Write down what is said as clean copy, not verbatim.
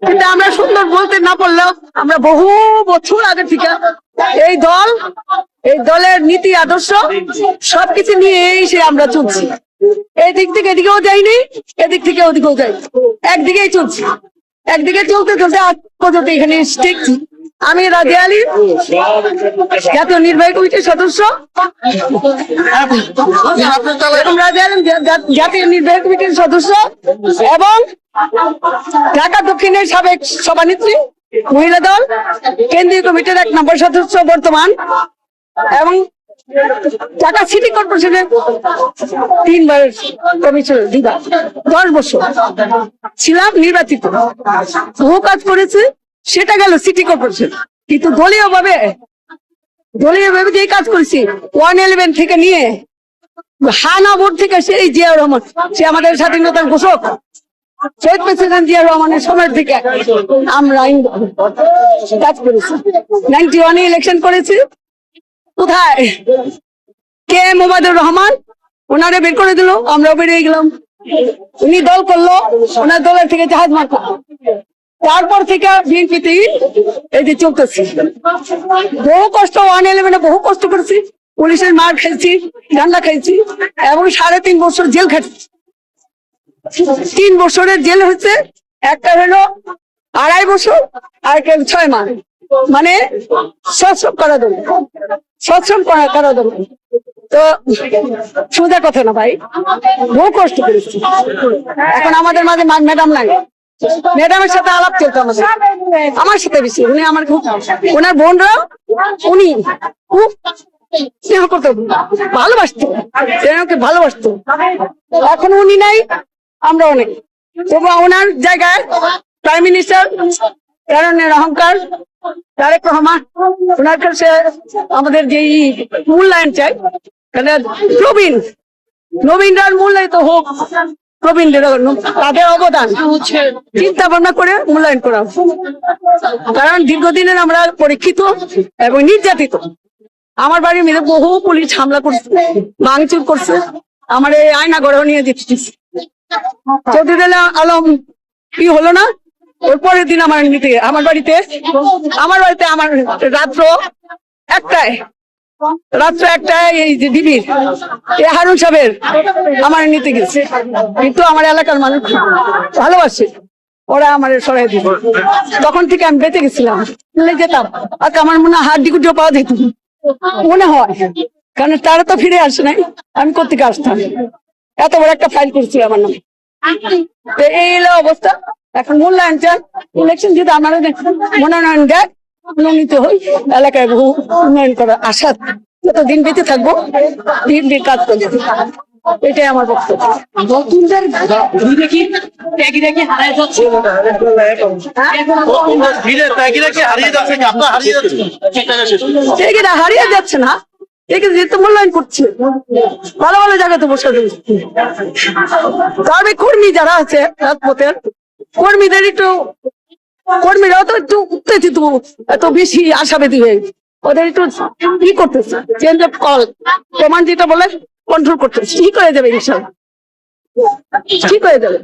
কিন্তু আমরা সুন্দর বলতে না পারলেও আমরা বহু বছর আগে থেকে এই দলের নীতি আদর্শ সবকিছু নিয়ে এসে আমরা চলছি। এই দিক থেকে এদিকেও যাইনি, এদিক থেকে ওদিকেও যাই, একদিকেই চলছি। একদিকে চলতে চলতে আজ পর্যন্ত এখানে টিকছি। আমি রাজিয়া আলী, জাতীয় নির্বাহী কমিটির সদস্য, জাতীয় নির্বাহী কমিটির সদস্য এবং ঢাকা দক্ষিণের সাবেক সভানেত্রী, মহিলা দল কেন্দ্রীয় কমিটির 1 নম্বর সদস্য বর্তমান, এবং ঢাকা সিটি কর্পোরেশনের 3 বার কমিশনার, 10 বছর ছিলাম নির্বাচিত। বহু কাজ করেছে, সেটা গেল সিটি কর্পোরেশন। কিন্তু দলীয় ভাবে যে কাজ করেছি 111 থেকে নিয়ে হানা বোর্ড থেকে সেই জিয়াউর রহমান, সে আমাদের স্বাধীনতার ঘোষক, শহীদ প্রেসিডেন্ট জিয়াউর রহমানের সময় থেকে আমরা কাজ করেছি। 91 ইলেকশন করেছি। কোথায় কে এম ওবায়দুর রহমান, ওনারে বের করে দিল, আমরাও বেরিয়ে গেলাম। উনি দল করলো, ওনার দলের থেকে জাহাজ মার্কা। তারপর থেকে বিএনপিতে এই যে চলতেছি। বহু কষ্ট, 111 বহু কষ্ট করেছি, পুলিশের মার খেয়েছি, ডান্ডা খেয়েছি, এবং 3.5 বছর জেল খেটেছি। 3 বছরের জেল হয়েছে, একটা হলো 2.5 বছর, আর একটা 6 মাস, মানে সশ্রম করা দল। তো সোজা কথা না ভাই, বহু কষ্ট করেছি। এখন আমাদের মাঝে ম্যাডাম নাই, ম্যাডামের সাথে আলাপ চলতো আমার সাথে বেশি। উনি আমার খুব, ওনার বোনরা উনি খুব স্নেহ করতো, ভালোবাসতো। এখন উনি নাই, আমরা অনেক। তবু ওনার জায়গায় প্রাইম মিনিস্টার কারণের অহংকার তারেক রহমান, ওনার কাছে আমাদের যে মূল্যায়ন চাই, নবীনরার মূল্যায়িত হোক, প্রবীণদের তাদের অবদান চিন্তা ভাবনা করে মূল্যায়ন করা। কারণ দীর্ঘদিনের আমরা পরীক্ষিত এবং নির্যাতিত। আমার বাড়ির মেয়েদের বহু পুলিশ হামলা করছে, ভাঙচুর করছে, আমার এই আয়না ঘরেও নিয়ে দিচ্ছে। চৌধুরী আলম কি হলো না, ওর পরের দিন আমার বাড়িতে আমার রাত্র 1টায় এই যে ডিবির হারুন সাহেবের আমার নিতে গেছে। কিন্তু আমার এলাকার মানুষ ভালোবাসে, ওরা আমার সরাই দিল। তখন থেকে আমি বেঁচে গেছিলাম, যেতাম। আজকে আমার মনে হয় হাড্ডি গুটিও পাওয়া যেত, মনে হয়, কারণ তারা তো ফিরে আসে নাই, আমি কোত্থেকে আসতাম। এত বড় একটা ফাইল করছি আমার নামে। এই হলো অবস্থা। এখন মূল্যায়ন চান, ইলেকশন যদি আমার মনোনয়ন দেয়, মনোনীত হই, এলাকায় বহু উন্নয়ন করার আশা, যতদিন বেঁচে থাকবো দিন কাজ করবো, এটাই আমার বক্তব্য। হারিয়ে যাচ্ছে না, মূল্যায়ন করছে, ভালো ভালো জায়গাতে বসে রয়েছে। তবে কর্মী যারা আছে রাজপথের কর্মীরাও তো একটু উত্তেজিত, এত বেশি আশাবাদী হয়ে ওদের একটু কি করতেছে, চেঞ্জ অফ কল কমান্ড যেটা বলে কন্ট্রোল করতেছে। ঠিক হয়ে যাবে ইনশাল্লাহ, ঠিক হয়ে যাবে।